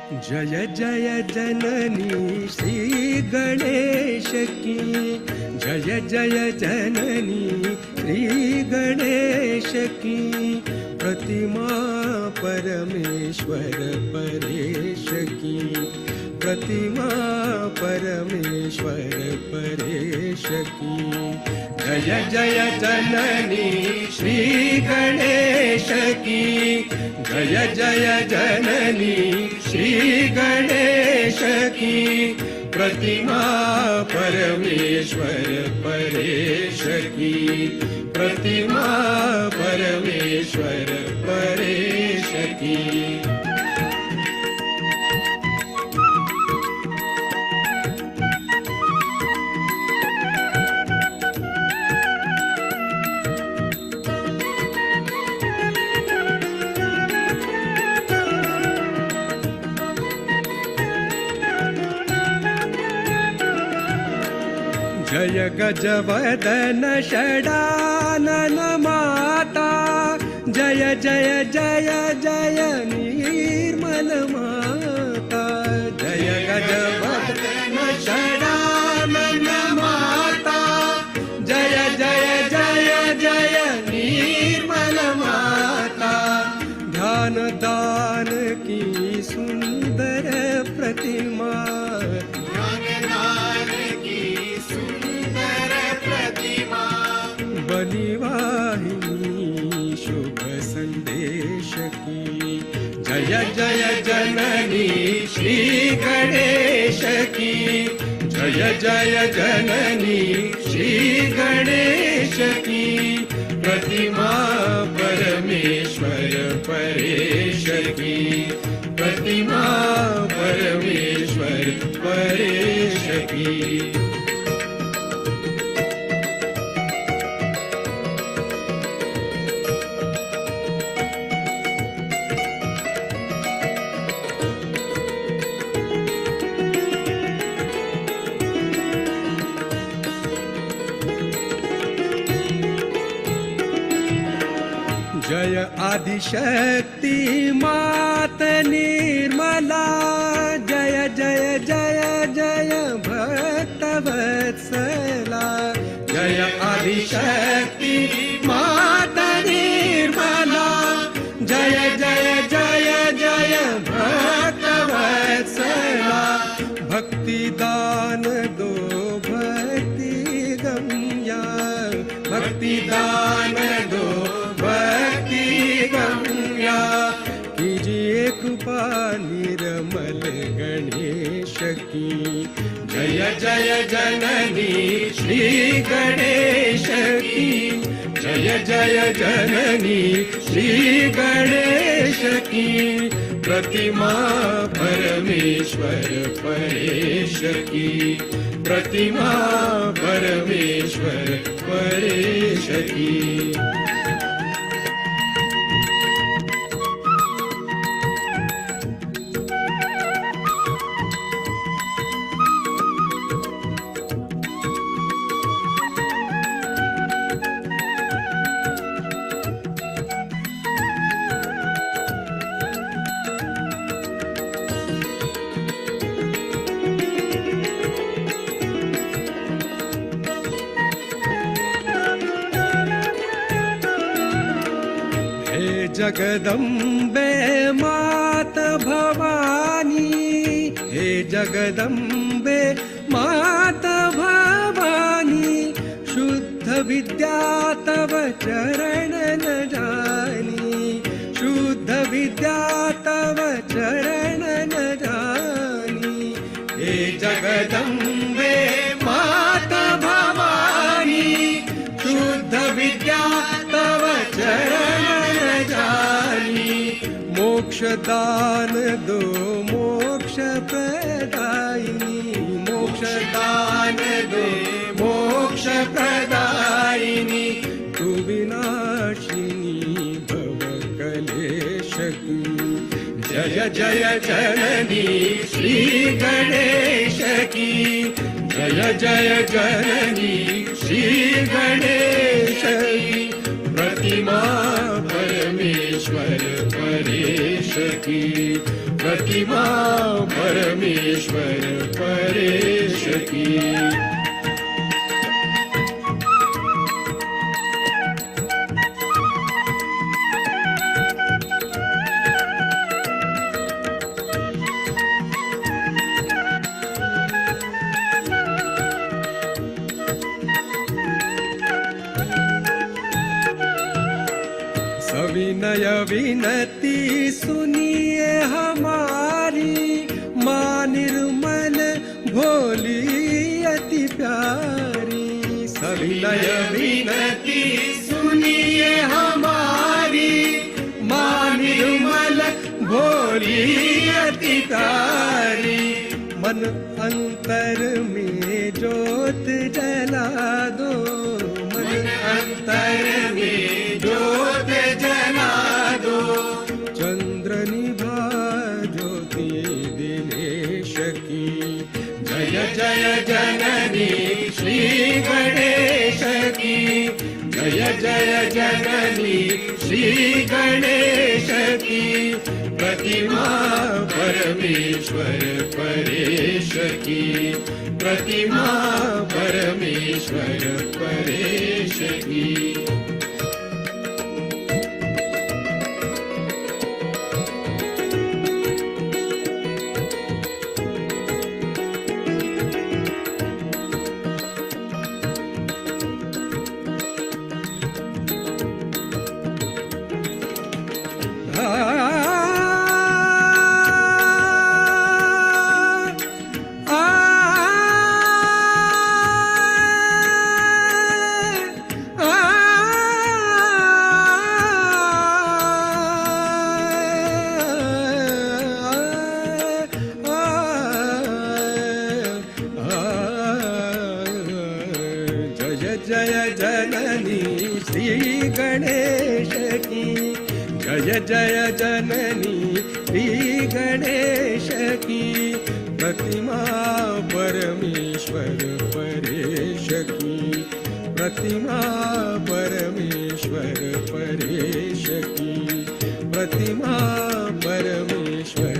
जय जय जननी श्री गणेश की, जय जय जननी श्री गणेश की। प्रतिमा परमेश्वर परेश की, प्रतिमा परमेश्वर परेश की। जय जय जननी श्री गणेश की, जय जय जननी श्री गणेश की। प्रतिमा परमेश्वर परेश की, प्रतिमा परमेश्वर परेश की। जय गजवदन षडानन माता, जय जय जय जय निर्मल माता। जय गजवदन षडानन माता, जय जय जय जय निर्मल माता। ध्यान दान की सुंदर प्रतिमा, बलिवाहिनी शुभ संदेश की। जय जय जननी श्री गणेश की, जय जय जननी श्री गणेश की। प्रतिमा परमेश्वर परेश की, प्रतिमा परमेश्वर परेश की। जय आदिशक्ति मात निर्मला, जय जय जय जय भक्तवत्सला। जय आदिशक्ति मात निर्मला, जय जय जय जय भक्तवत्सला। भक्ति दान दो भक्ति गम्या, भक्ति दान दो गम्या। कीजिए कृपा निर्मल गणेश की। जय जय जननी श्री गणेश की, जय जय जननी श्री गणेश की। प्रतिमा परमेश्वर परेश की, प्रतिमा परमेश्वर परेश की। जगदम्बे मात भवानी, हे जगदम्बे मात भवानी। शुद्ध विद्या तव चरण न जानी, शुद्ध विद्या तव चरण न जानी। हे जगदम्बे मात भवानी, शुद्ध विद्या तव चरण मोक्ष दान दो मोक्ष प्रदायिनी, मोक्ष दान दो मोक्ष प्रदायिनी। तू विनाशिनी भव कलेश की। जय जय जननी श्री गणेश की, जय जय जननी श्री गणेश की। प्रतिमा परमेश्वर परेश की, प्रतिमा प्रतिमा परमेश्वर परेश की। सविनय विनती सुनिए हमारी, माँ निर्मल भोली अति प्यारी। सविनय विनती सुनिए हमारी, माँ निर्मल भोली अति प्यारी। मन अंतर में ज्योत जला दो, मन अंतर में ज्योत जला दो। चंद्र निभा ज्योति दिनेश की, जय जय जननी श्री गणेश की। जय जय जननी श्री गणेश की। प्रतिमा परमेश्वर परेश की, प्रतिमा परमेश्वर परेश की। जय जननी श्री गणेश की। जय जय जननी श्री गणेश की। प्रतिमा परमेश्वर परेश की, प्रतिमा परमेश्वर परेश की। प्रतिमा परमेश्वर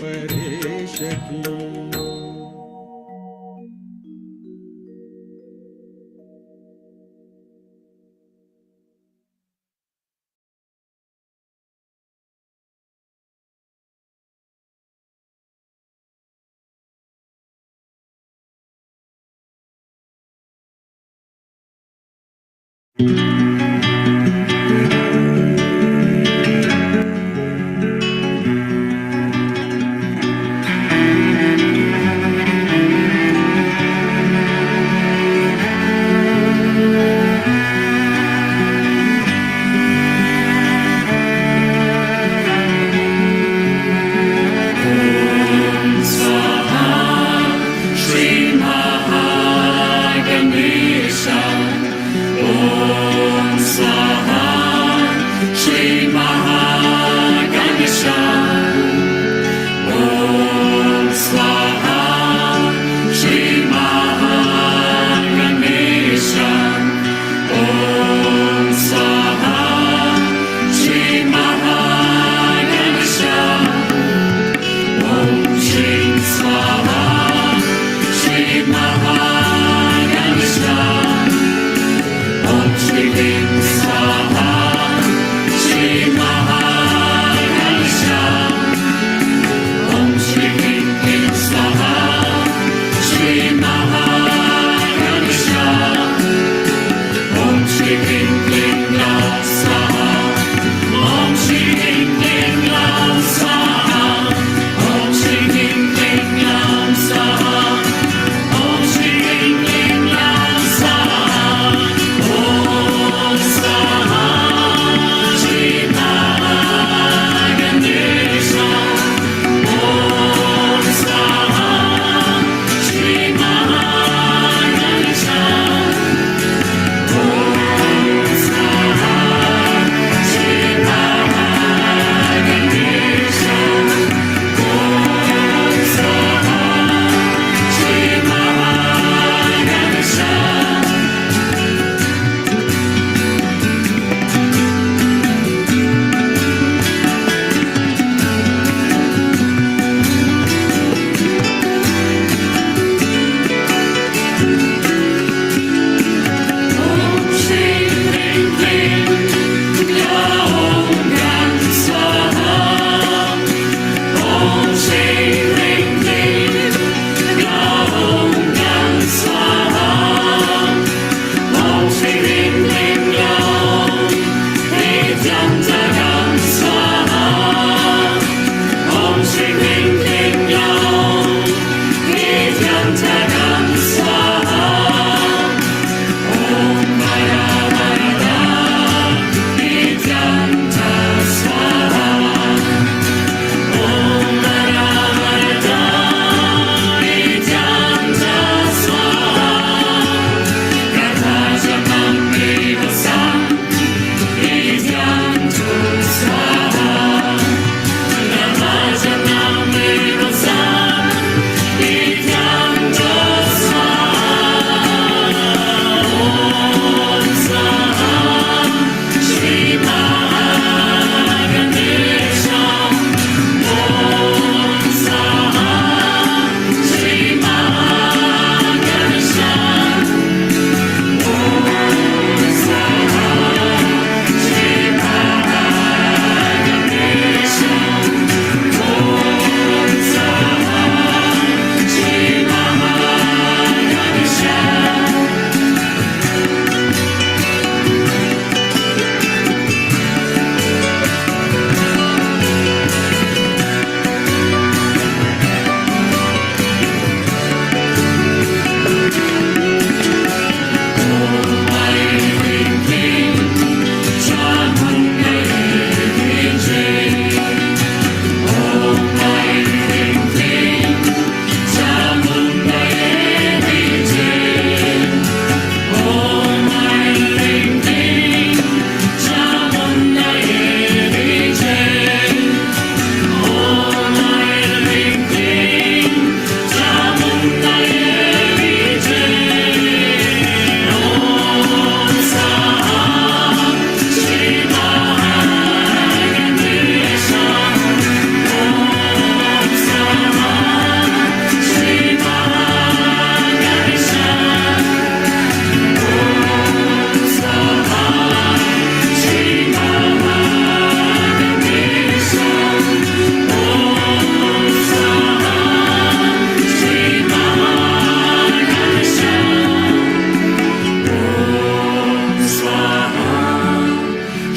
परेश की। Shri Mahaganesha, Om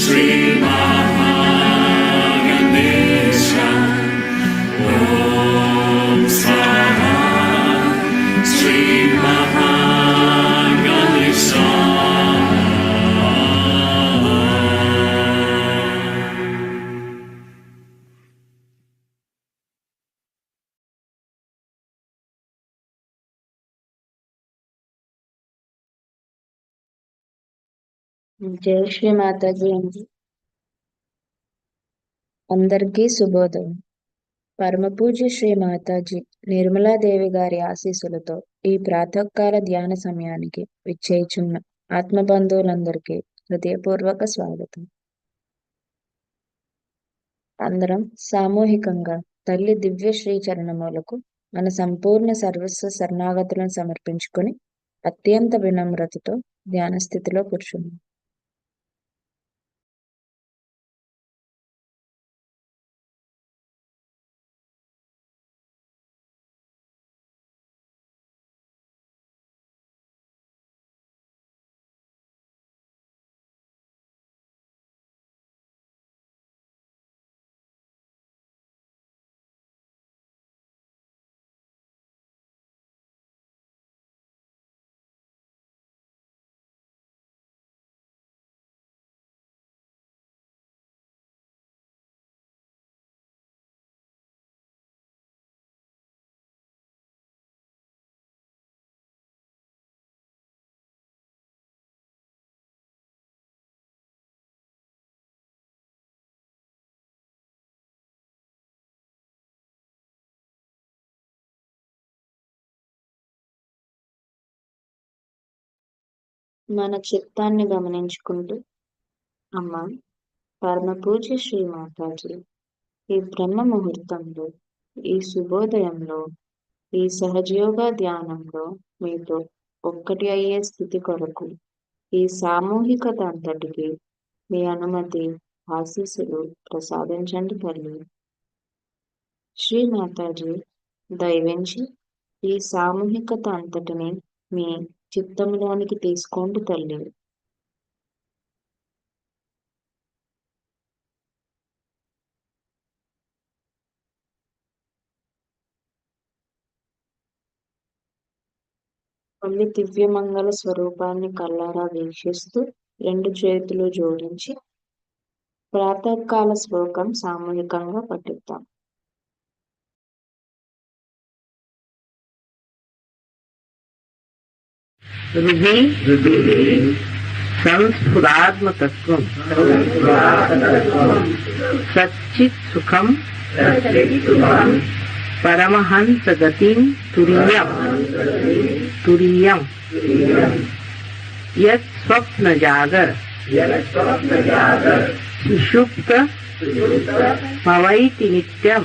Shri Mahaganesha Om Swaha Shri Mahaganesha జై శ్రీ మాతాజీ అండి. అందరికీ శుభోదయం. పరమపూజ్య శ్రీ మాతాజీ నిర్మలాదేవి గారి ఆశీస్సులతో ఈ ప్రాతకాల ధ్యాన సమయానికి విచ్చేయుచున్న ఆత్మబంధువులందరికీ హృదయపూర్వక స్వాగతం. అందరం సామూహికంగా తల్లి దివ్య శ్రీ చరణములకు మన సంపూర్ణ సర్వస్వ శరణాగతులను సమర్పించుకొని అత్యంత వినమ్రతతో ధ్యాన స్థితిలో కూర్చున్నాం. మన చిత్తాన్ని గమనించుకుంటూ, అమ్మ పరమపూజ్య శ్రీ మాతాజీ ఈ బ్రహ్మ ముహూర్తంలో, ఈ శుభోదయంలో, ఈ సహజయోగ ధ్యానంలో మీతో ఒక్కటి అయ్యే స్థితి కొరకు ఈ సామూహికత అంతటికి మీ అనుమతి, ఆశీస్సులు ప్రసాదించండి తల్లి. శ్రీ మాతాజీ దయవించి ఈ సామూహికత అంతటిని మీ చిత్తంలోనికి తీసుకోండి తల్లి. తల్లి దివ్యమంగళ స్వరూపాన్ని కళ్ళారా వీక్షిస్తూ రెండు చేతులు జోడించి ప్రాతకాల శ్లోకం సామూహికంగా పఠిద్దాం. సంస్ఫురాత్మతత్వం సచ్చిత్ సుఖం పరమహంస గతిం తురీయం యత్ స్వప్న జాగర సుషుప్త భవైతి నిత్యం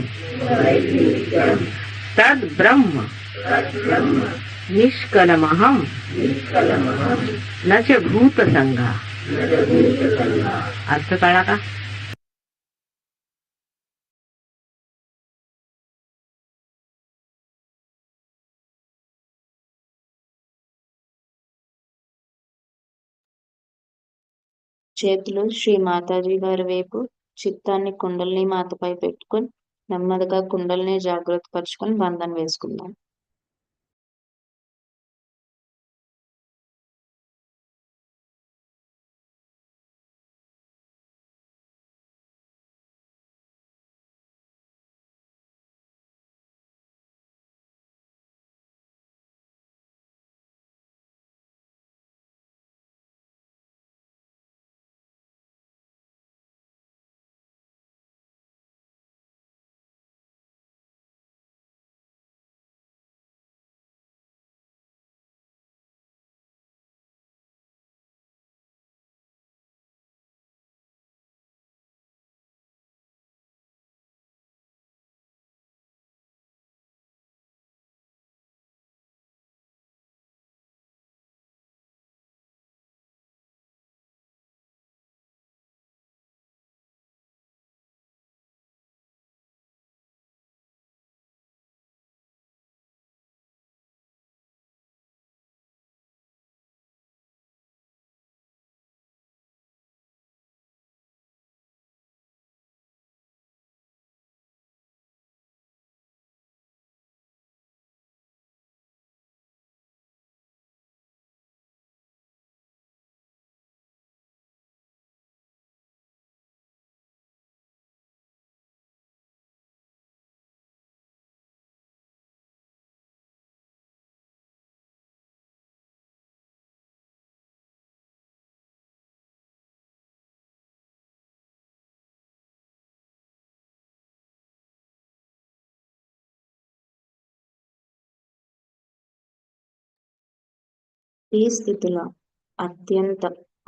తద్ బ్రహ్మ నిష్కలమహం నచ భూత సంఘ. अर्थ कळला का? చేతులు శ్రీ మాతాజీ గారి వైపు చిత్తాన్ని కుండలిని మాతపై పెట్టుకొని నెమ్మదిగా కుండలిని జాగ్రత్త పరుచుకొని బంధం వేసుకుందాం. ఈ స్థితిలో అత్యంత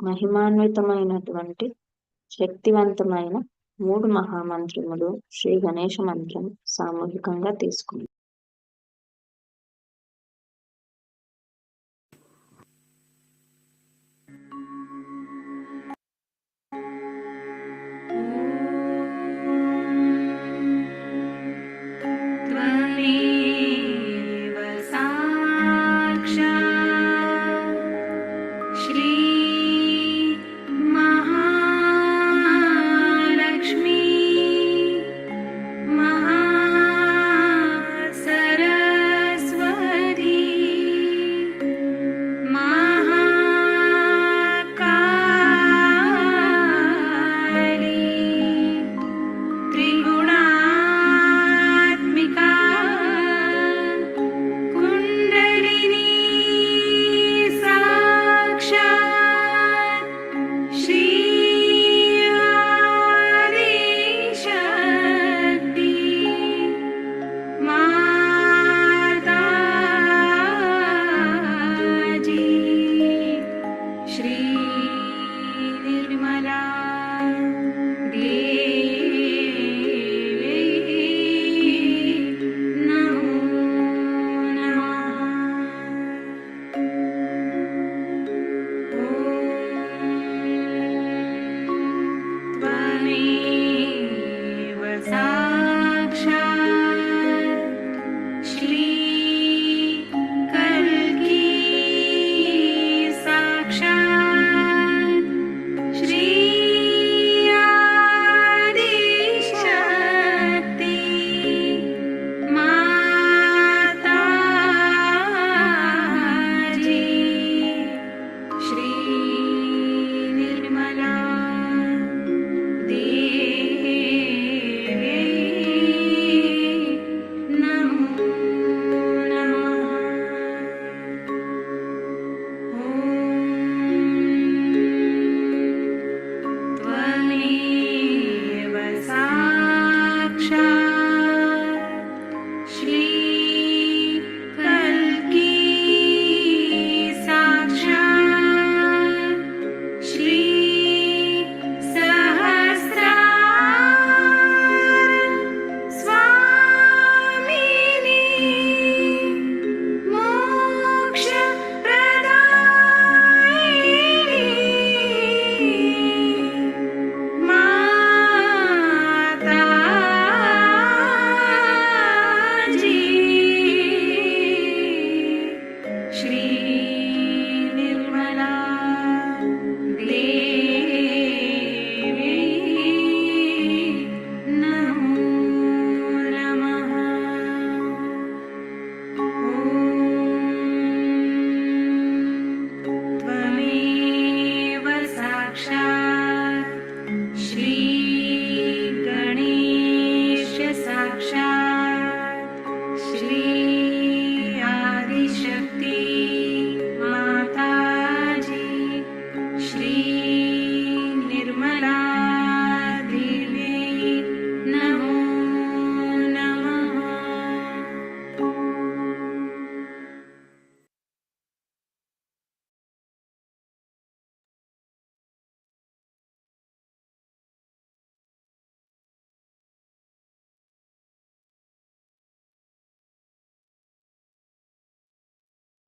మహిమాన్వితమైనటువంటి శక్తివంతమైన 3 మహామంత్రములు శ్రీ గణేశ మంత్రం సామూహికంగా తీసుకుంది. त्वमेव साक्षात् श्री महालक्ष्मी महासरस्वती महाकाली त्रिगुणात्मिका कुण्डलिनी साक्षात् श्री आदिशक्ति माताजी श्री निर्मला देवी नमो नमः। त्वमेव साक्षात् श्री कल्की साक्षात् श्री आदिशक्ति माताजी श्री निर्मला देवी नमो नमः। त्वमेव साक्षात् श्री कल्की साक्षात् श्री सहस्रार स्वामिनी मोक्षप्रदायिनी माताजी श्री निर्मला देवी नमो नमः। त्वमेव साक्षात् श्री गणेश साक्षात् श्री आदिशक्ति माताजी श्री निर्मला देवी नमो नमः।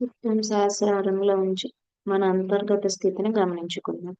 చిత్తం సహస్రారంలో ఉంచి మన అంతర్గత స్థితిని గమనించుకుందాం.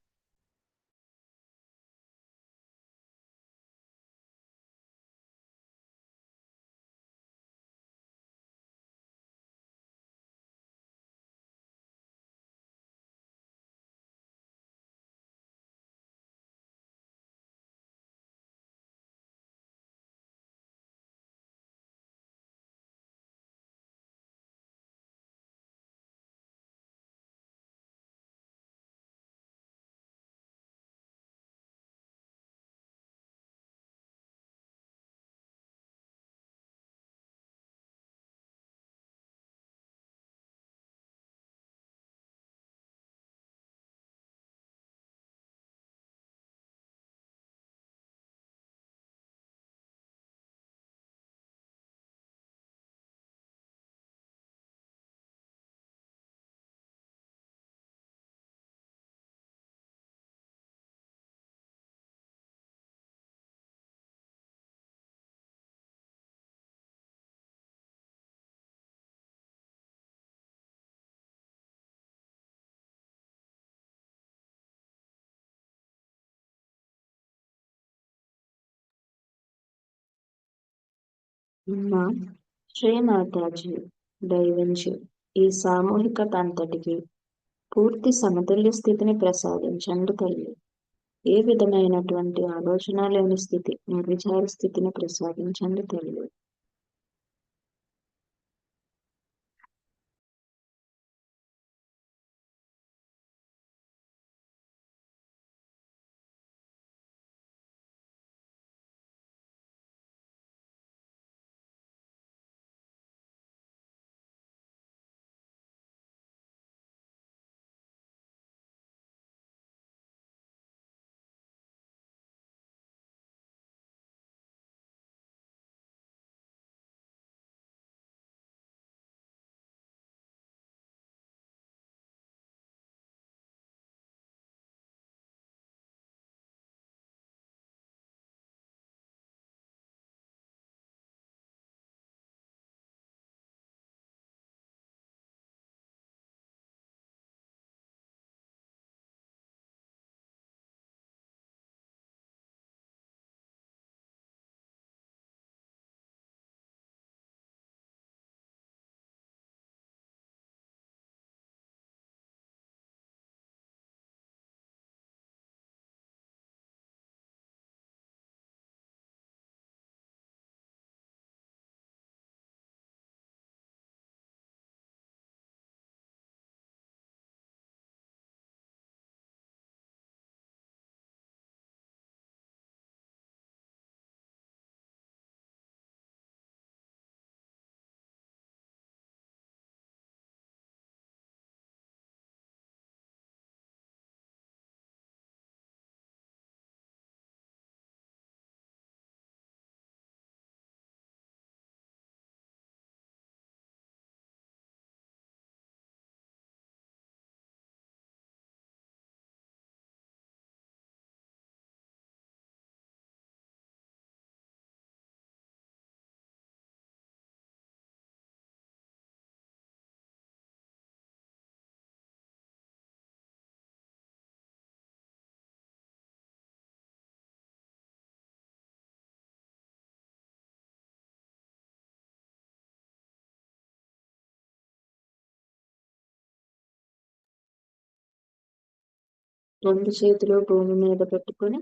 అమ్మా శ్రీ మాతాజీ దయవించి ఈ సామూహికత అంతటికి పూర్తి సమతుల్య స్థితిని ప్రసాదించండి తల్లి. ఏ విధమైనటువంటి ఆలోచన లేని స్థితి, నిర్విచార స్థితిని ప్రసాదించండి తల్లి. రెండు చేతులు భూమి మీద పెట్టుకుని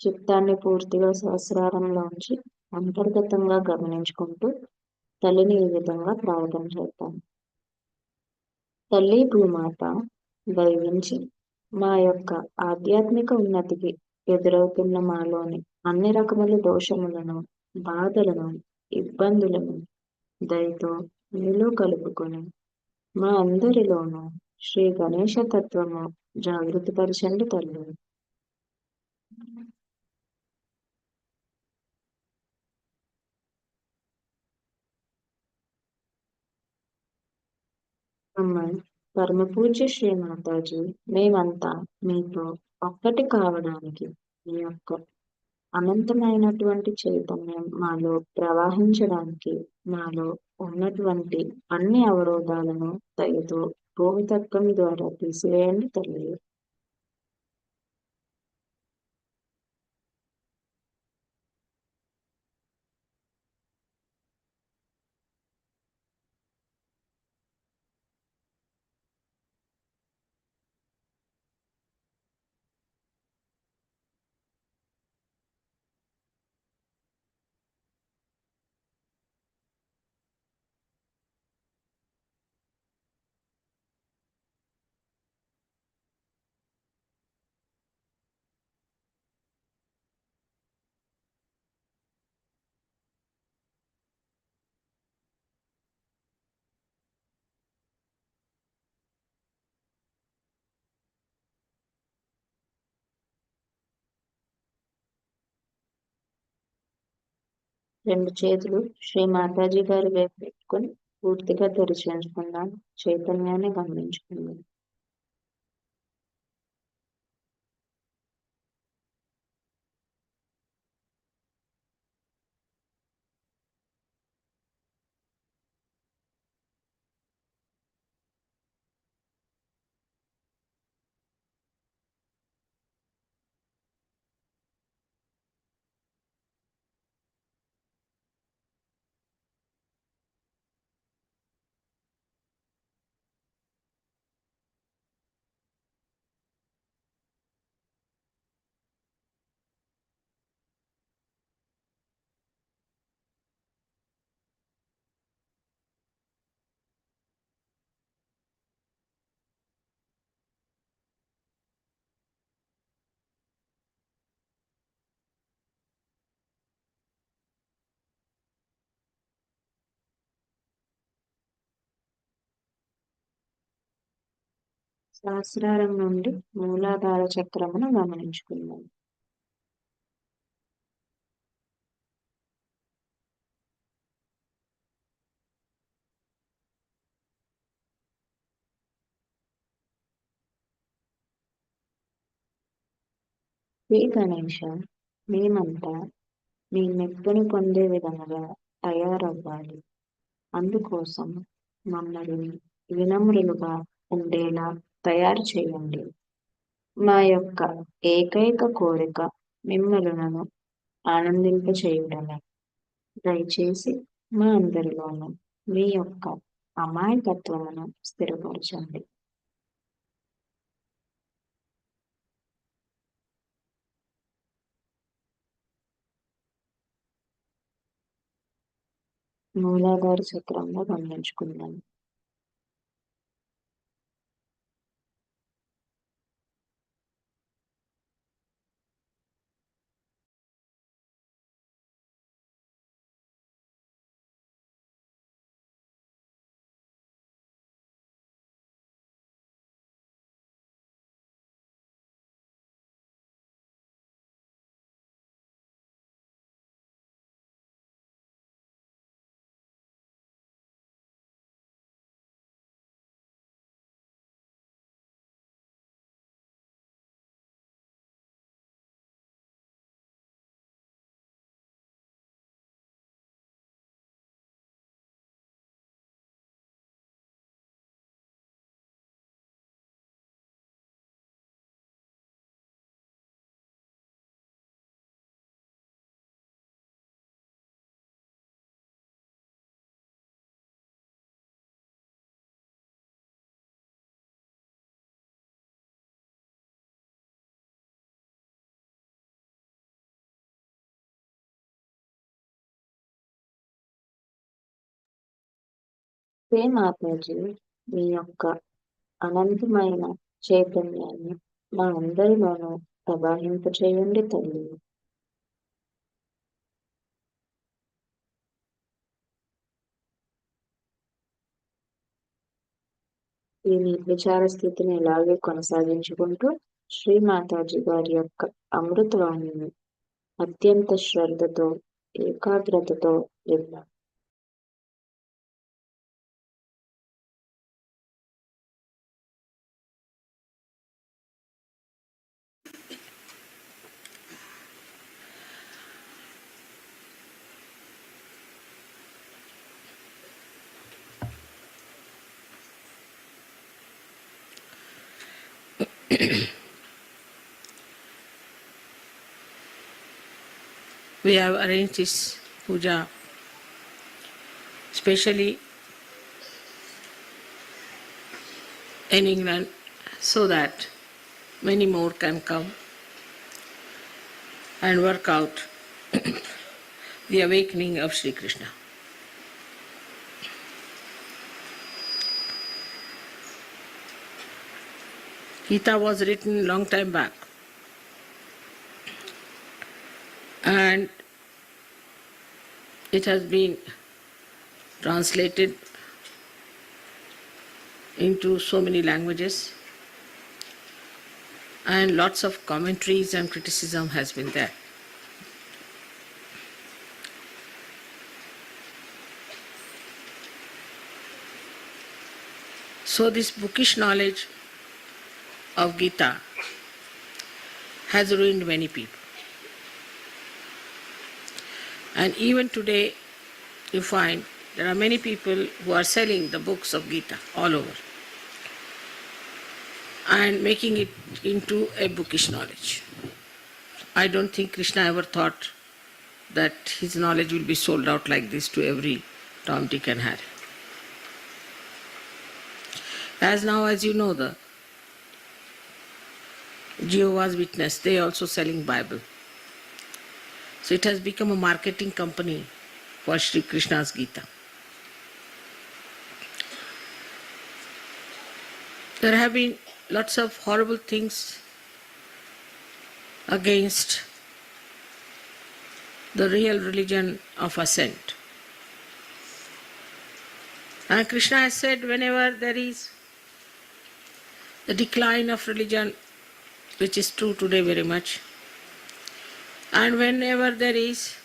చిత్తాన్ని పూర్తిగా సహస్రారంలోంచి అంతర్గతంగా గమనించుకుంటూ తల్లిని ఈ విధంగా ప్రార్థన చేద్దాం. తల్లి భూమాత దయవించి మా యొక్క ఆధ్యాత్మిక ఉన్నతికి ఎదురవుతున్న మాలోని అన్ని రకముల దోషములను, బాధలను, ఇబ్బందులను దయతో మీలో కలుపుకొని మా అందరిలోనూ శ్రీ గణేశ తత్వము జాగృతిపరచండి తల్లి. అమ్మాయి పరమ పూజ్య శ్రీ మాతాజీ, మేమంతా మీతో ఒక్కటి కావడానికి మీ యొక్క అనంతమైనటువంటి చైతన్యం మాలో ప్రవహించడానికి మాలో ఉన్నటువంటి అన్ని అవరోధాలను దయతో భూమితత్వం ద్వారా తీసివేయండి తల్లి. రెండు చేతులు శ్రీ మాతాజీ గారి వైపు పెట్టుకొని పూర్తిగా తెరిచి ఉంచుకుందాం. చైతన్యాన్ని గమనించుకుందాం. సహస్రారం నుండి మూలాధార చక్రమును గమనించుకుందాం. శ్రీ గణేశ, మేమంతా మీ మెప్పును పొందే విధముగా తయారవ్వాలి. అందుకోసం మమ్మల్ని వినమ్రులుగా ఉండేలా తయారు చేయండి. మా యొక్క ఏకైక కోరిక మిమ్మలను ఆనందింపచేయుటమే. దయచేసి మా అందరిలోనూ మీ యొక్క అమాయకత్వమును స్థిరపరచండి. మూలాధార చక్రంలో గమనించుకుందాం. హే మాతాజీ, మీ యొక్క అనంతమైన చైతన్యాన్ని మా అందరిలోనూ ప్రవహింపచేయండి తల్లి. ఈ నిర్విచార స్థితిని ఇలాగే కొనసాగించుకుంటూ శ్రీ మాతాజీ గారి యొక్క అమృతవాణిని అత్యంత శ్రద్ధతో, ఏకాగ్రతతో విన్నాం. We have arranged this puja specially in England so that many more can come and work out the awakening of Shri Krishna. Gita was written long time back, and it has been translated into so many languages, and lots of commentaries and criticism has been there. So this bookish knowledge of Gita has ruined many people. And even today, you find there are many people who are selling the books of Gita all over and making it into a bookish knowledge. I don't think Krishna ever thought that his knowledge will be sold out like this to every Tom, Dick and Harry. As now, as you know, the Jehovah's Witness, they are also selling Bible. So it has become a marketing company for Shri Krishna's Gita. There have been lots of horrible things against the real religion of ascent. And Krishna has said, whenever there is the decline of religion, which is true today very much. And whenever there is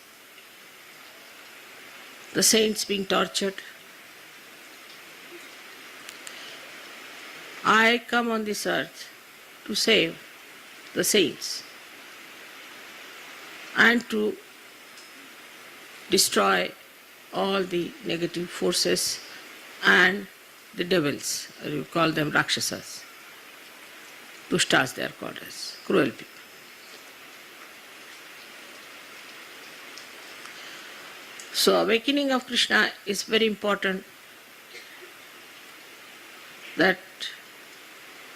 the saints being tortured, I come on this earth to save the saints and to destroy all the negative forces and the devils, you call them Rakshasas. Dushtas they are called as, cruel people. So awakening of Krishna is very important, that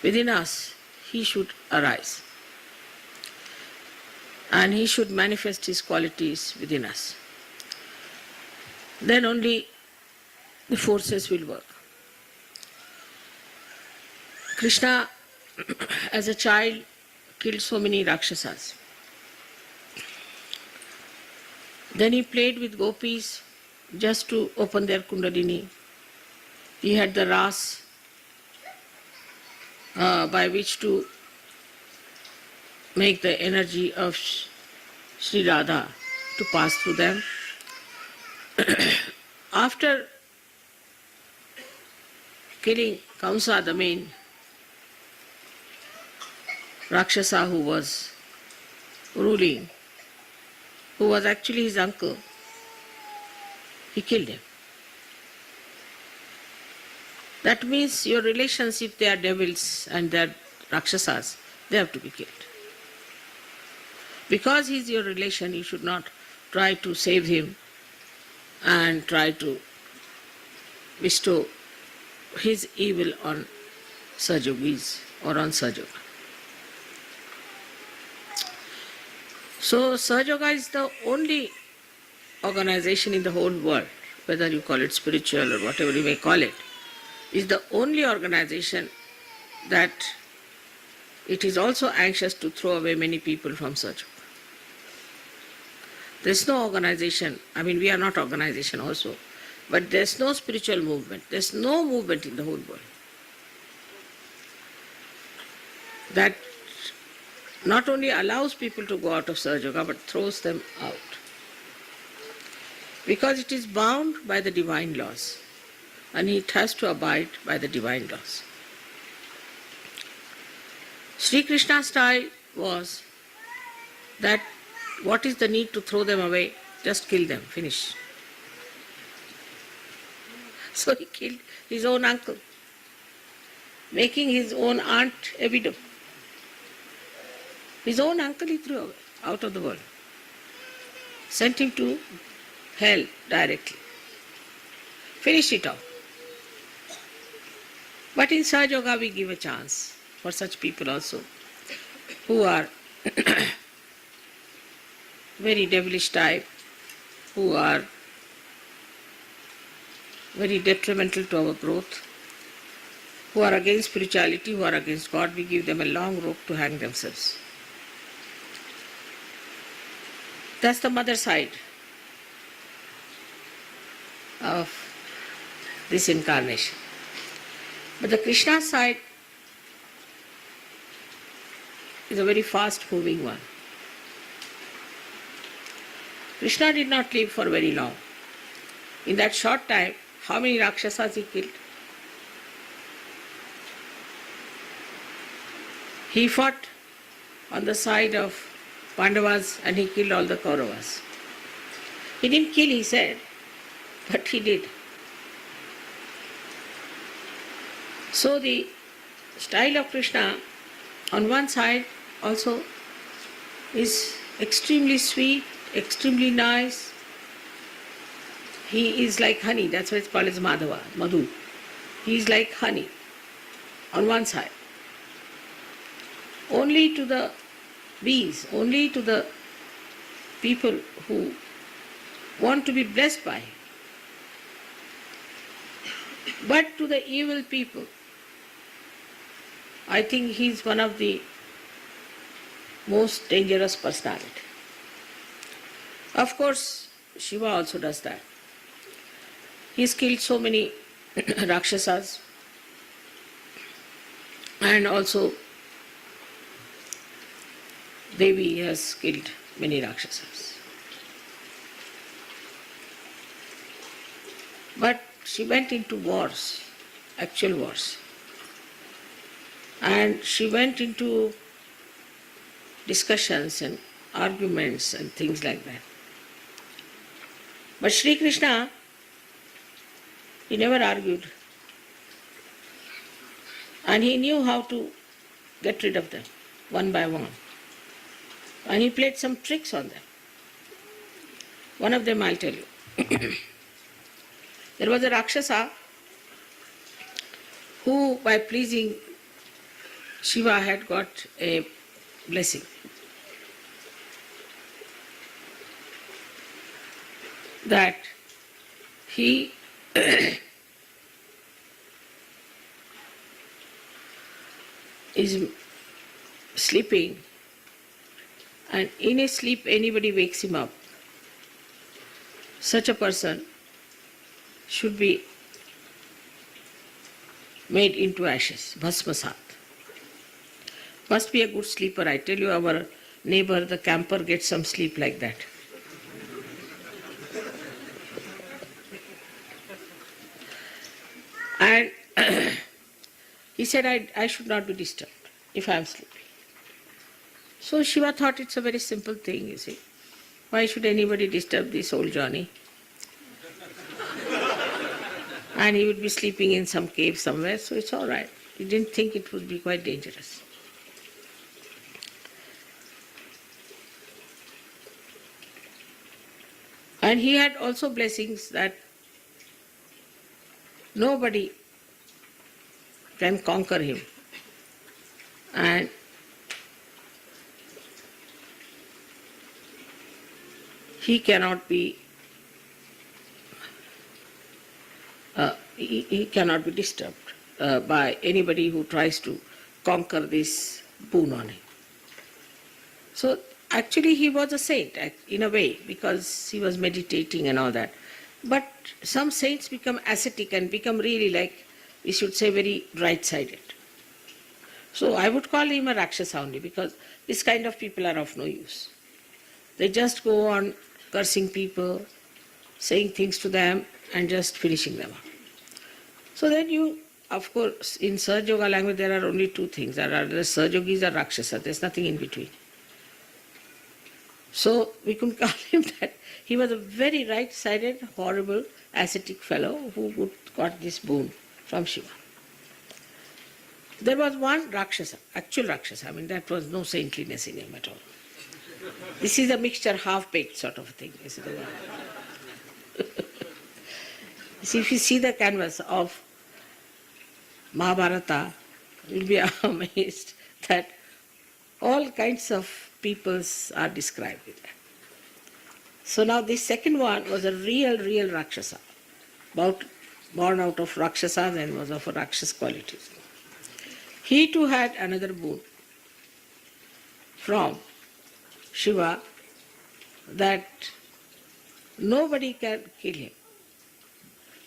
within us he should arise and he should manifest his qualities within us. Then only the forces will work. Krishna as a child killed so many Rakshasas. Then he played with gopis just to open their kundalini. He had the ras by which to make the energy of Shri Radha to pass through them. After killing Kamsa, the main Rakshasa who was ruling, who was actually his uncle, he killed him. That means your relations, if they are devils and they are Rakshasas, they have to be killed. Because he is your relation, you should not try to save him and try to bestow his evil on Sajogis or on Sajoga. So Sahaja is the only organization in the whole world, whether you call it spiritual or whatever you may call it, is the only organization that it is also anxious to throw away many people from Sahaja. There is no organization, I mean we are not organization also, but there is no spiritual movement, there is no movement in the whole world that not only allows people to go out of Sahaja Yoga, but throws them out. Because it is bound by the divine laws, and it has to abide by the divine laws. Sri Krishna's style was that what is the need to throw them away? Just kill them, finish. So he killed his own uncle, making his own aunt a widow. His own uncle he threw away, out of the world. Sent him to hell directly. Finished it off. But in Sahaja Yoga we give a chance for such people also who are very devilish type, who are very detrimental to our growth, who are against spirituality, who are against God. We give them a long rope to hang themselves. That's the mother side of this incarnation. But the Krishna side is a very fast moving one. Krishna did not live for very long. In that short time, how many Rakshasas he killed? He fought on the side of Pandavas and he killed all the Kauravas. He didn't kill, he said, but he did. So the style of Krishna on one side also is extremely sweet, extremely nice. He is like honey, that's why it's called as Madhava, Madhu. He is like honey on one side. Only to the bees, only to the people who want to be blessed by him. But to the evil people, I think he is one of the most dangerous personality. Of course, Shiva also does that. He has killed so many Rakshasas And also Devi has killed many Rakshasas. But she went into wars, actual wars. And she went into discussions and arguments and things like that. But Shri Krishna, he never argued. And he knew how to get rid of them, one by one. And he played some tricks on them. One of them I'll tell you. There was a Rakshasa who, by pleasing Shiva, had got a blessing. That he is sleeping, and in his sleep anybody wakes him up. Such a person should be made into ashes, bhasmasat. Must be a good sleeper. I tell you, our neighbor, the camper, gets some sleep like that. And he said, I should not be disturbed if I am sleeping. So Shiva thought it's a very simple thing, you see. Why should anybody disturb this old Johnny? And he would be sleeping in some cave somewhere, so it's all right. He didn't think it would be quite dangerous. And he had also blessings that nobody can conquer him. And he cannot be he cannot be disturbed by anybody who tries to conquer this boon on him. So actually he was a saint in a way, because he was meditating and all that. But some saints become ascetic and become really, like we should say, very right-sided. So I would call him a Rakshasa only, because this kind of people are of no use. They just go on cursing people, saying things to them and just finishing them up. So then you, of course, in Sahaja Yoga language there are only two things. There are the Sahajogis or Rakshasa. There's nothing in between. So we could call him that. He was a very right-sided, horrible, ascetic fellow who got this boon from Shiva. There was one Rakshasa, actual Rakshasa. I mean, that was no saintliness in him at all. This is a mixture, half-baked sort of thing. Is the one. See, if you see the canvas of Mahabharata, you'll be amazed that all kinds of peoples are described with that. So now this second one was a real Rakshasa, born out of Rakshasas and was of a Rakshas qualities. He too had another boon from Shiva, that nobody can kill him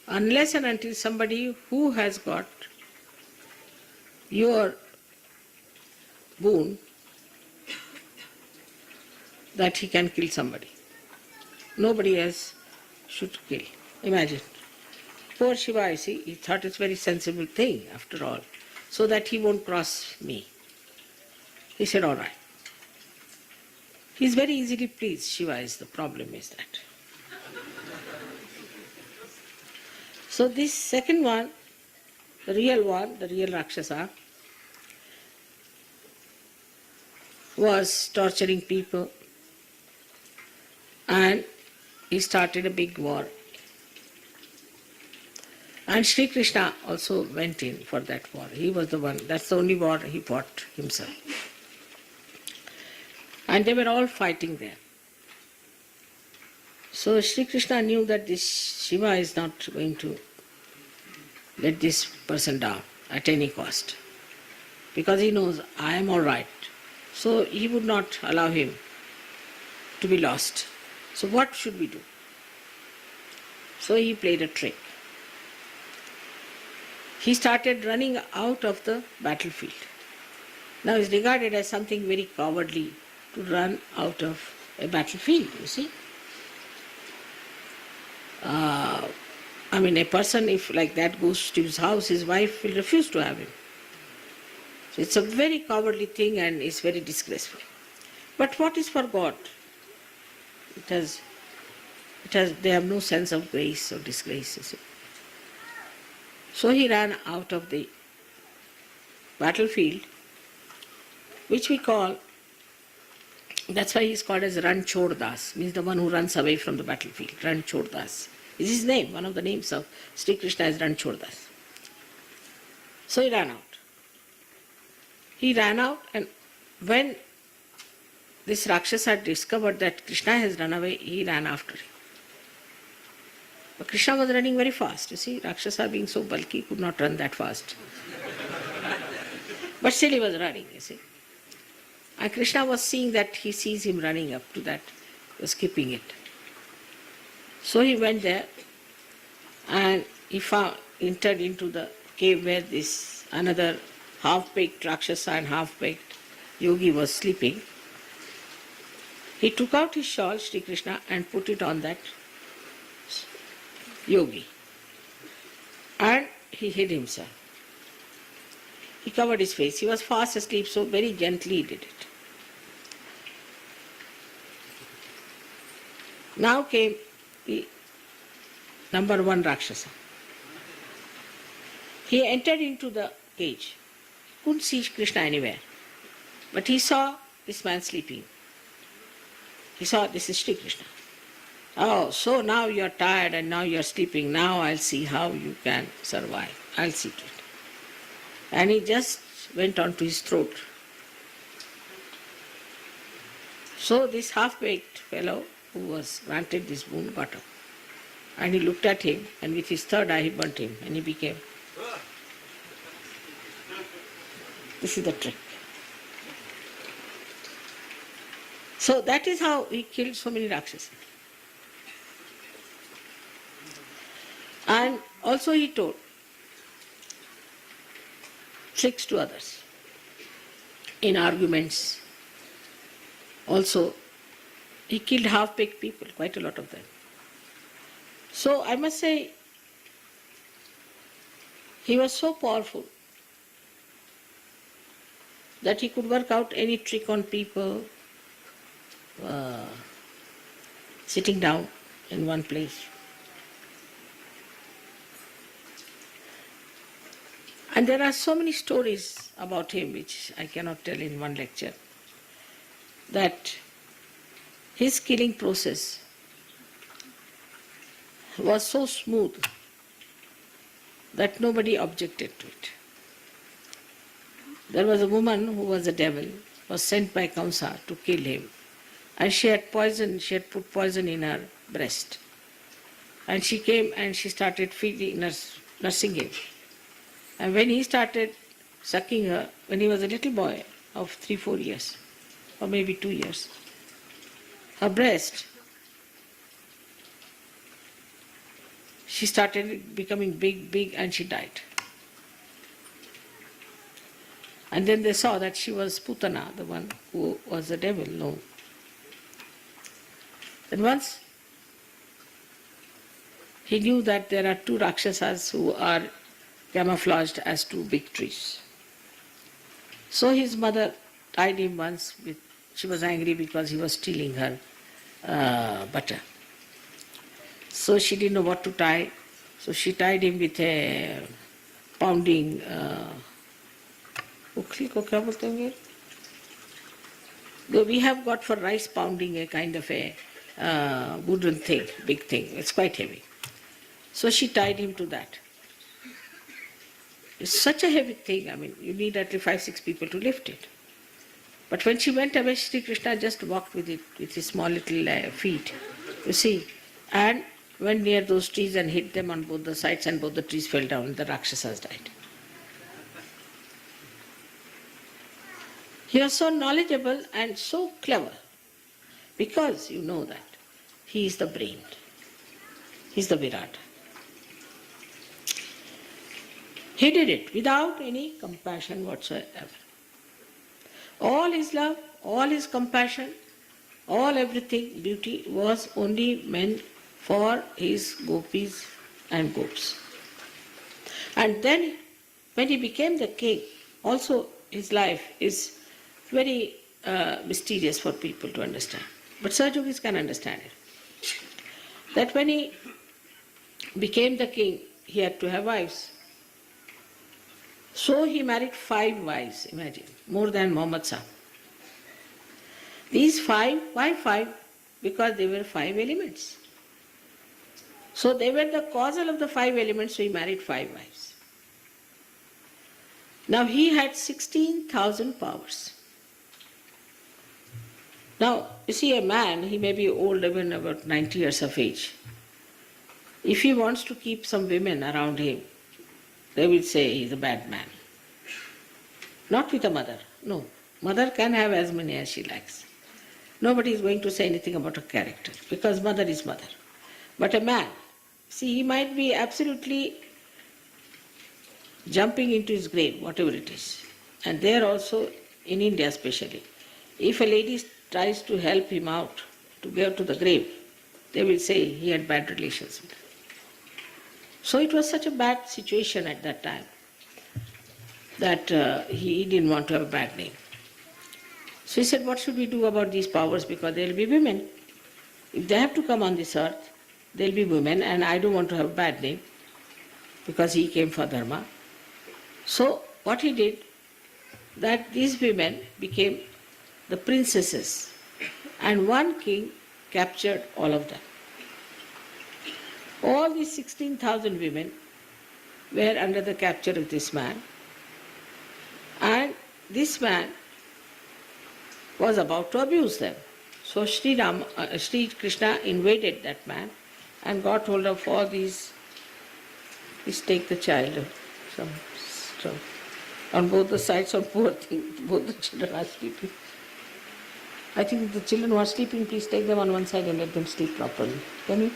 unless and until somebody who has got your boon, that he can kill somebody. Nobody else should kill. Imagine. Poor Shiva, you see, he thought it's a very sensible thing after all, so that he won't cross me. He said, all right. He's very easily pleased, Shiva is, the problem is that. So this second one, the real Rakshasa, was torturing people, and he started a big war. And Shri Krishna also went in for that war. He was the one, that's the only war he fought himself. And they were all fighting there. So Shri Krishna knew that this Shiva is not going to let this person down at any cost, because he knows I am all right. So he would not allow him to be lost. So what should we do? So he played a trick. he started running out of the battlefield. Now it's regarded as something very cowardly to run out of a battlefield, you see. A person if like that goes to his house, his wife will refuse to have him. So it's a very cowardly thing and it's very disgraceful. But what is for God? They have no sense of grace or disgrace, you see. So he ran out of the battlefield, which we call, that's why he is called as Ran Chhod Das, means the one who runs away from the battlefield. Ran Chhod Das is his name, one of the names of Sri Krishna is Ran Chhod Das. So he ran out. He ran out, and when this Rakshasa had discovered that Krishna has run away, he ran after him. But Krishna was running very fast, you see. Rakshasa being so bulky could not run that fast. But still he was running, you see. And Krishna was seeing that, he sees him running up to that, was keeping it. So he went there and he entered into the cave where this another half-baked Rakshasa and half-baked yogi was sleeping. He took out his shawl, Shri Krishna, and put it on that yogi. And he hid himself. He covered his face. He was fast asleep, so very gently he did it. Now came the number one Rakshasa. He entered into the cage. Couldn't see Krishna anywhere. But he saw this man sleeping. He saw this is Shri Krishna. Oh, so now you are tired and now you are sleeping. Now I'll see how you can survive. I'll see to it. And he just went on to his throat. So this half-baked fellow who was granted this boon got up. And he looked at him, and with his third eye he burnt him, and he became. This is the trick. So that is how he killed so many Rakshasas. And also he told tricks to others in arguments. Also, he killed half-baked people, quite a lot of them. So I must say, he was so powerful that he could work out any trick on people, sitting down in one place. And there are so many stories about him which I cannot tell in one lecture, that his killing process was so smooth that nobody objected to it. There was a woman who was a devil, was sent by Kamsa to kill him, and she had put poison in her breast. And she came and she started nursing him. And when he started sucking her, when he was a little boy of 3-4 years, or maybe 2 years, her breast, she started becoming big, and she died. And then they saw that she was Putana, the one who was the devil. No. Then once he knew that there are two Rakshasas who are camouflaged as two big trees. So his mother tied him once she was angry because he was stealing her butter. So she didn't know what to tie. So she tied him with a pounding ukli ko kya bolte hoंगे? Though we have got for rice pounding a kind of a wooden thing, big thing. It's quite heavy. So she tied him to that. It's such a heavy thing. You need at least 5-6 people to lift it. But when she went away, Sri Krishna just walked with it with his small little feet, you see, and went near those trees and hit them on both the sides, and both the trees fell down. The Rakshasas died. He was so knowledgeable and so clever, because you know that he is the brain, he is the Virat. He did it without any compassion whatsoever. All his love, all his compassion, all everything, beauty was only meant for his gopis and gops. And then when he became the king, also his life is very mysterious for people to understand. But Sahajogis can understand it. That when he became the king, he had to have wives. So he married 5 wives, imagine, more than Muhammad Sahib. These 5, why 5? Because they were 5 elements. So they were the causal of the 5 elements, so he married 5 wives. Now he had 16,000 powers. Now, you see, a man, he may be old, even about 90 years of age. If he wants to keep some women around him, they will say he's a bad man. Not with a mother, no. Mother can have as many as she likes. Nobody is going to say anything about her character, because mother is mother. But a man, see, he might be absolutely jumping into his grave, whatever it is. And there also, in India especially, if a lady tries to help him out to go to the grave, they will say he had bad relations with her. So it was such a bad situation at that time that he didn't want to have a bad name. So he said, what should we do about these powers? Because there will be women. If they have to come on this earth, there will be women, and I don't want to have a bad name because he came for dharma. So what he did, that these women became the princesses, and one king captured all of them. All these 16,000 women were under the capture of this man, and this man was about to abuse them. So Shri Krishna invaded that man and got hold of all these. Please take the child. On both the sides, on poor thing, both the children are sleeping. I think the children who are sleeping, please take them on one side and let them sleep properly. Can you?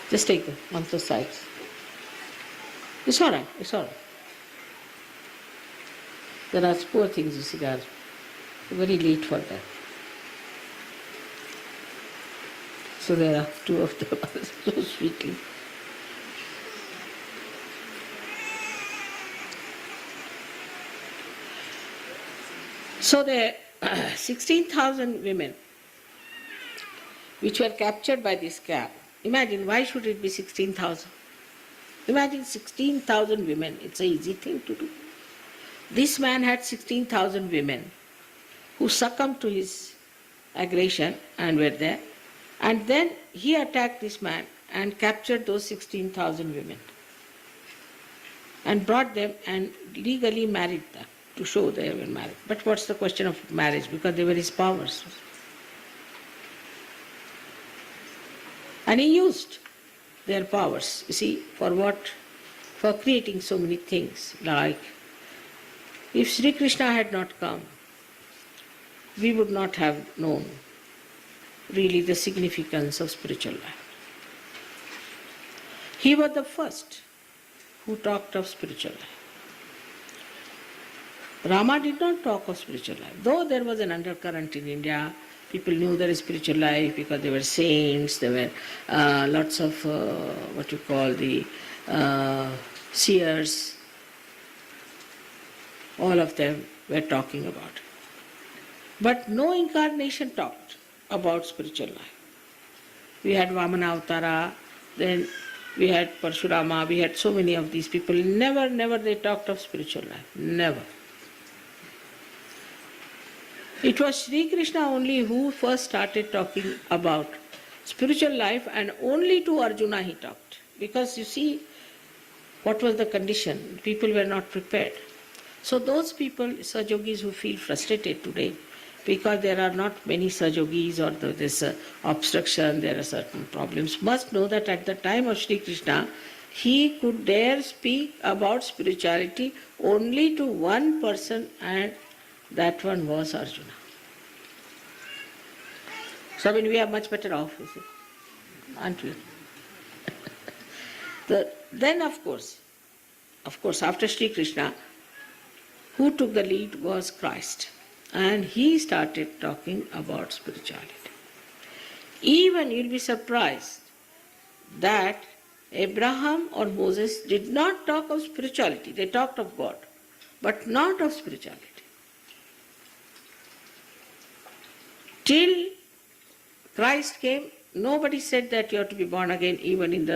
Just take them on the sides. It's all right, it's all right. There are poor things, you see, they are very late for that. So there are 2 of them, so sweetly. So the 16,000 women which were captured by this cat, imagine, why should it be 16,000? Imagine 16,000 women, it's an easy thing to do. This man had 16,000 women who succumbed to his aggression and were there. And then he attacked this man and captured those 16,000 women and brought them and legally married them to show they were married. But what's the question of marriage? Because they were his powers. And he used their powers, you see, for what? For creating so many things. Like, if Shri Krishna had not come, we would not have known really the significance of spiritual life. He was the first who talked of spiritual life. Rama did not talk of spiritual life, though there was an undercurrent in India. People knew there is spiritual life because there were saints, there were lots of what you call the seers. All of them were talking about it. But no incarnation talked about spiritual life. We had Vamana Avtara, then we had Parshurama, we had so many of these people. Never they talked of spiritual life. Never. It was Shri Krishna only who first started talking about spiritual life, and only to Arjuna he talked. Because you see, what was the condition? People were not prepared. So those people, Sahajogis who feel frustrated today, because there are not many Sahajogis or there's obstruction, there are certain problems, must know that at the time of Shri Krishna, he could dare speak about spirituality only to one person, and that one was Arjuna. So I mean, we are much better off, you see, aren't we? Then of course, after Shri Krishna, who took the lead was Christ. And he started talking about spirituality. Even you'll be surprised that Abraham or Moses did not talk of spirituality. They talked of God, but not of spirituality. Till Christ came, nobody said that you have to be born again even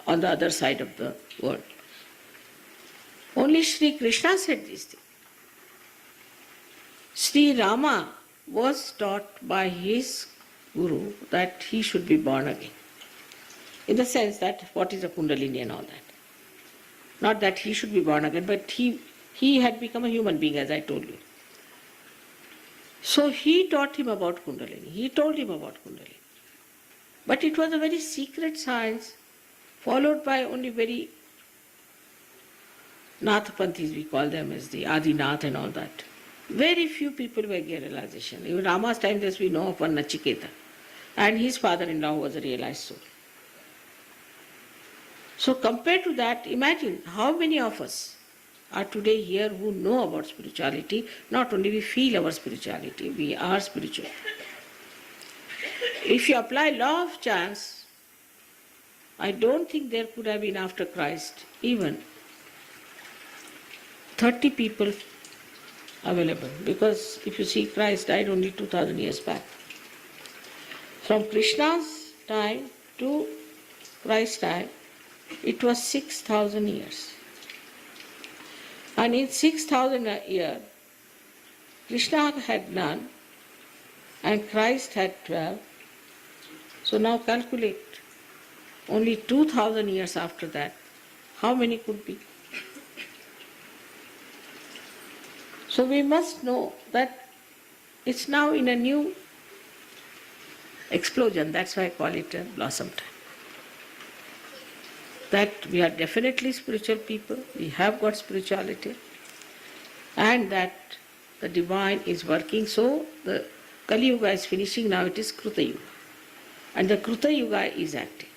on the other side of the world. Only Shri Krishna said these things. Sri Rama was taught by his guru that he should be born again. In the sense that what is a kundalini and all that. Not that he should be born again, but he had become a human being, as I told you. So he taught him about kundalini. He told him about kundalini. But it was a very secret science, followed by only very Nathapanthis, we call them as the Adinath and all that. Very few people were getting realization. Even Rama's time, as we know of one Nachiketa, and his father-in-law was a realized soul. So compared to that, imagine how many of us are today here who know about spirituality. Not only we feel our spirituality, we are spiritual. If you apply law of chance, I don't think there could have been after Christ even 30 people available. Because if you see, Christ died only 2000 years back. From Krishna's time to Christ's time, it was 6,000 years. And in 6,000 years, Krishna had none and Christ had 12. So now calculate, only 2,000 years after that, how many could be? So we must know that it's now in a new explosion. That's why I call it a blossom time. That we are definitely spiritual people, we have got spirituality, and that the divine is working. So the Kali Yuga is finishing, now it is Kruta Yuga. And the Kruta Yuga is acting.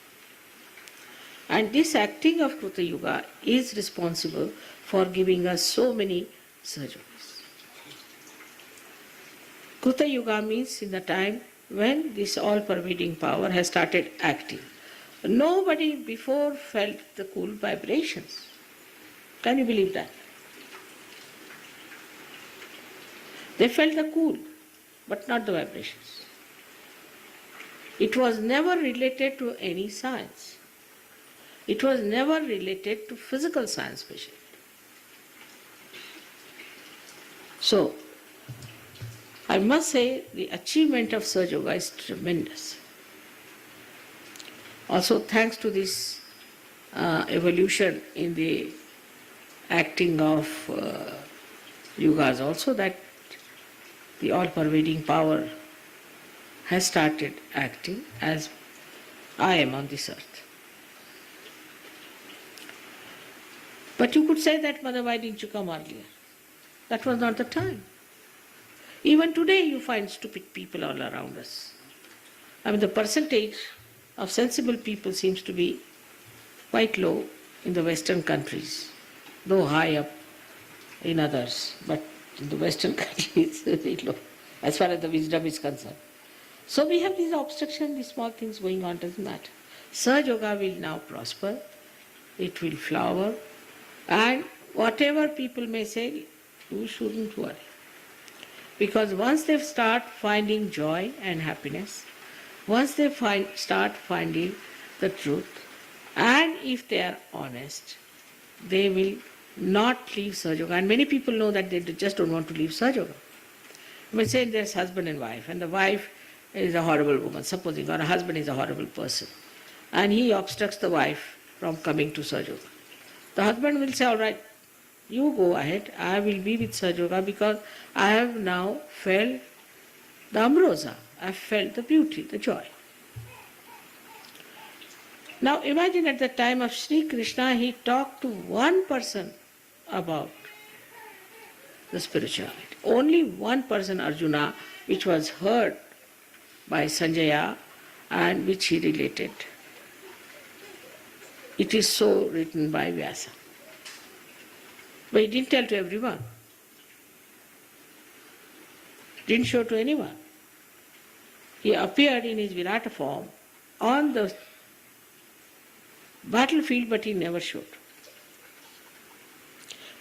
And this acting of Kruta Yuga is responsible for giving us so many surgeries. Kruta Yuga means in the time when this all-pervading power has started acting. Nobody before felt the cool vibrations. Can you believe that? They felt the cool, but not the vibrations. It was never related to any science. It was never related to physical science especially. So, I must say the achievement of Sahaja Yoga is tremendous. Also thanks to this evolution in the acting of yugas also, that the all-pervading power has started acting as I am on this earth. But you could say that, Mother, why didn't you come earlier? That was not the time. Even today you find stupid people all around us. I mean, the percentage of sensible people seems to be quite low in the Western countries, though high up in others, but in the Western countries it's very low as far as the wisdom is concerned. So we have these obstructions, these small things going on, doesn't matter. Sahaja Yoga will now prosper, it will flower, and whatever people may say, you shouldn't worry. Because once they start finding joy and happiness, once they start finding the truth, and if they are honest, they will not leave Sahaja Yoga. And many people know that they just don't want to leave Sahaja Yoga. You may say there's husband and wife, and the wife is a horrible woman, supposing, or a husband is a horrible person, and he obstructs the wife from coming to Sahaja Yoga. The husband will say, all right, you go ahead, I will be with Sahaja Yoga because I have now felt the ambrosia, I have felt the beauty, the joy. Now imagine at the time of Sri Krishna, he talked to one person about the spirituality. Only one person, Arjuna, which was heard by Sanjaya and which he related. It is so written by Vyasa. But he didn't tell to everyone. Didn't show to anyone. He appeared in his Virata form on the battlefield, but he never showed.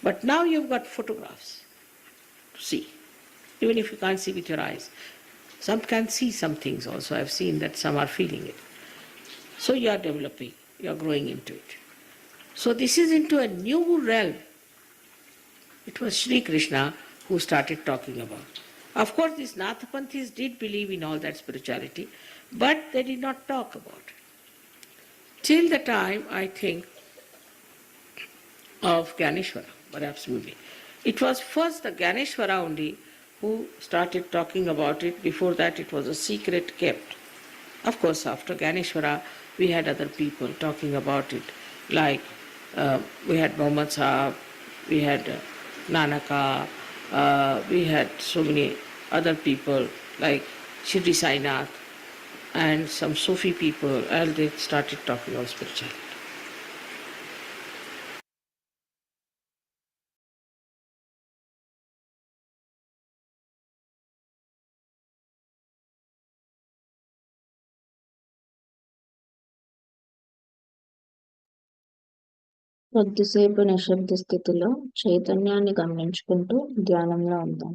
But now you've got photographs to see, even if you can't see with your eyes. Some can see some things also. I've seen that some are feeling it. So you are developing, you are growing into it. So this is into a new realm. It was Shri Krishna who started talking about. Of course, these Nathapanthis did believe in all that spirituality, but they did not talk about it. Till the time, I think, of Ganeshwara, perhaps maybe. It was first the Ganeshwara only who started talking about it. Before that, it was a secret kept. Of course, after Ganeshwara, we had other people talking about it, like we had Mohammad Sahab, we had Nanaka, we had so many other people like Shri Sainath and some Sufi people, and they started talking about spirituality. కొద్దిసేపు నిశ్శబ్ద స్థితిలో చైతన్యాన్ని గమనించుకుంటూ ధ్యానంలో ఉందాం.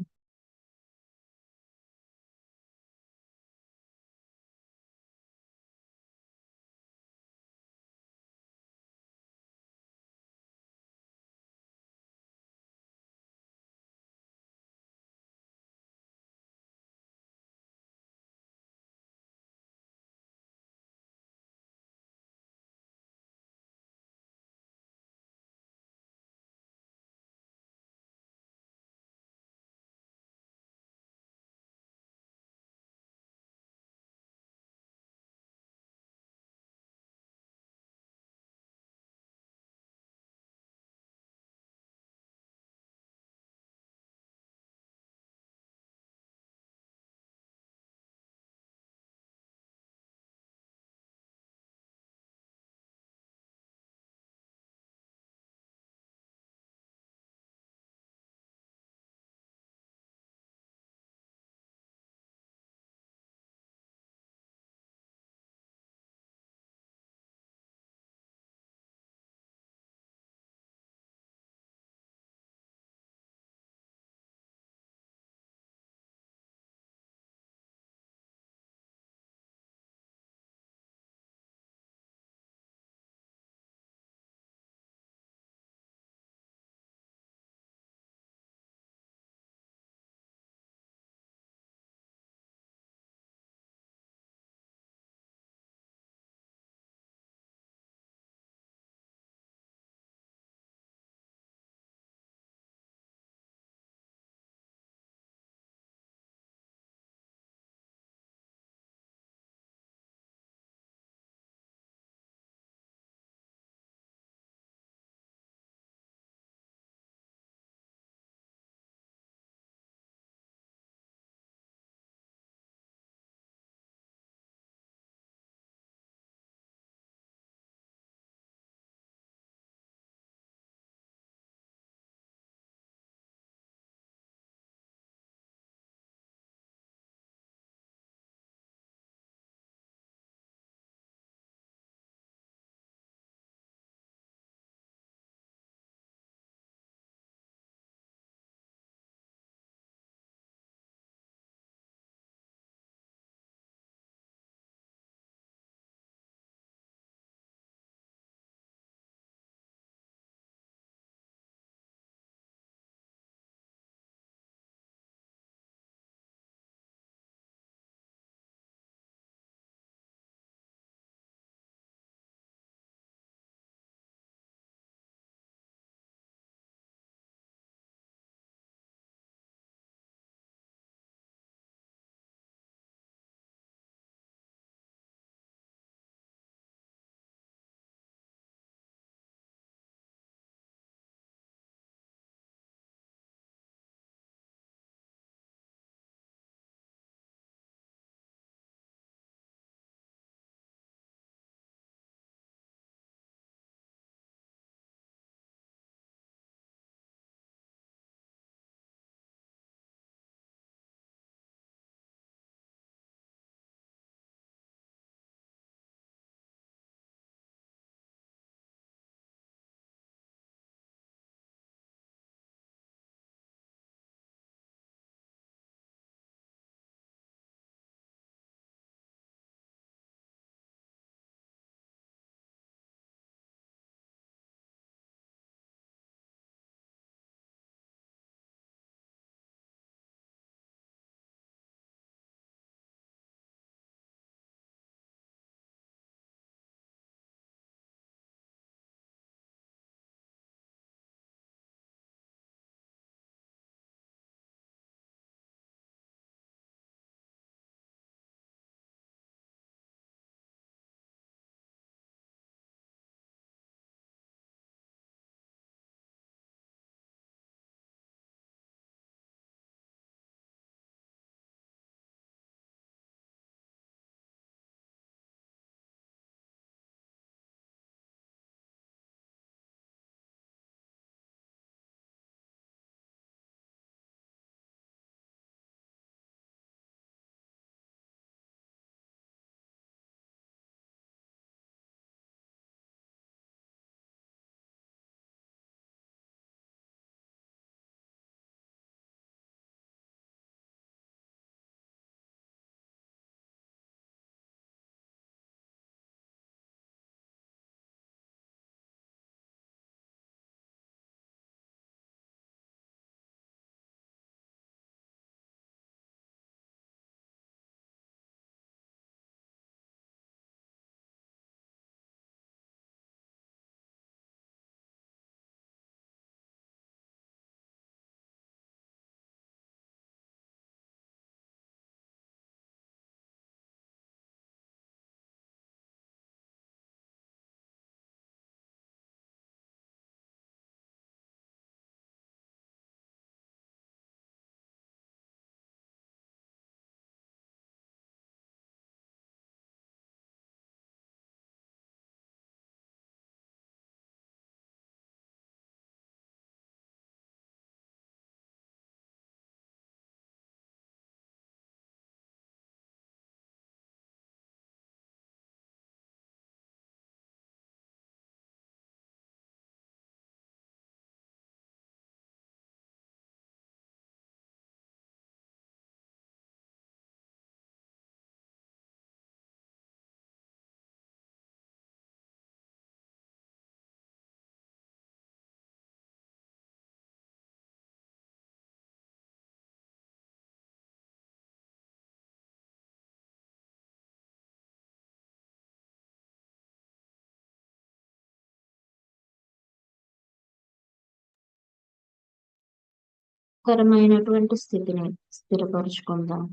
కరమైనటువంటి స్థితిని స్థిరపరుచుకుందాం.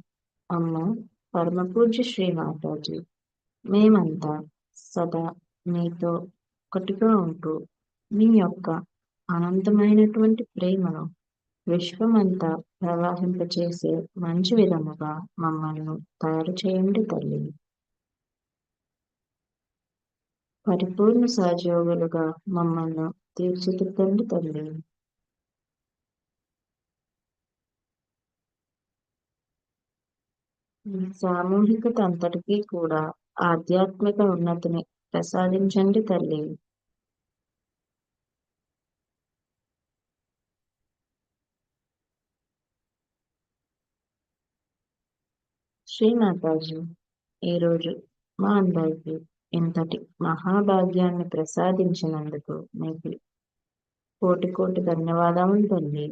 అమ్మ పరమ పూజ్య శ్రీ మాతాజీ, మేమంతా సదా మీతో ఒకటిగా ఉంటూ మీ యొక్క అనంతమైనటువంటి ప్రేమను విశ్వమంతా ప్రవాహింపచేసే మంచి విధముగా మమ్మల్ని తయారు చేయండి తల్లి. పరిపూర్ణ సహజయోగులుగా మమ్మల్ని తీర్చిదిద్దండి తల్లి. ఈ సామూహికత అంతటికీ కూడా ఆధ్యాత్మిక ఉన్నతిని ప్రసాదించండి తల్లి. శ్రీ మాతాజీ, ఈరోజు మా అందరికీ ఇంతటి మహాభాగ్యాన్ని ప్రసాదించినందుకు మీకు కోటి కోటి ధన్యవాదములు తల్లి.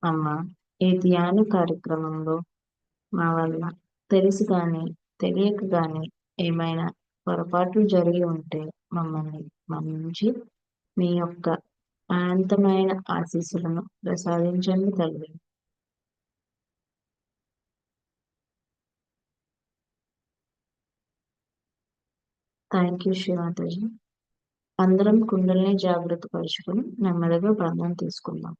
అమ్మ, ఈ ధ్యాన కార్యక్రమంలో మా వల్ల తెలిసి కానీ తెలియక కానీ ఏమైనా పొరపాట్లు జరిగి ఉంటే మమ్మల్ని మన్నించి మీ యొక్క అనంతమైన ఆశీస్సులను ప్రసాదించండి తల్లి. Thank you Shri Mataji. అందరం కుండల్ని జాగ్రత్త పరుచుకొని నెమ్మదిగా బంధం తీసుకుందాం.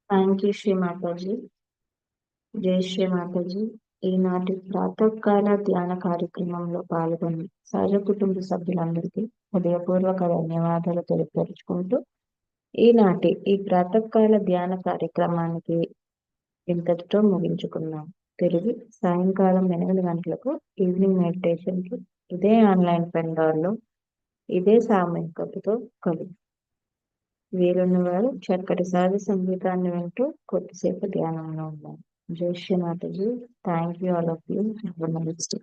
Thank you Shri Mataji. జై శ్రీ మాతాజీ. ఈనాటి ప్రాతకాల ధ్యాన కార్యక్రమంలో పాల్గొని సహజ కుటుంబ సభ్యులందరికీ హృదయపూర్వక ధన్యవాదాలు తెలియపరుచుకుంటూ ఈనాటి ఈ ప్రాతకాల ధ్యాన కార్యక్రమానికి ఇంతటితో ముగించుకున్నాం. తిరిగి సాయంకాలం 8 గంటలకు ఈవినింగ్ మెడిటేషన్కి ఇదే ఆన్లైన్ పెండాల్లో ఇదే సామూహికతతో కలుగు. వీరున్న వారు చక్కటి సహజ సంగీతాన్ని వింటూ కొద్దిసేపు ధ్యానంలో ఉన్నారు. జై Shri Mataji. Thank you all of you. Have a nice day.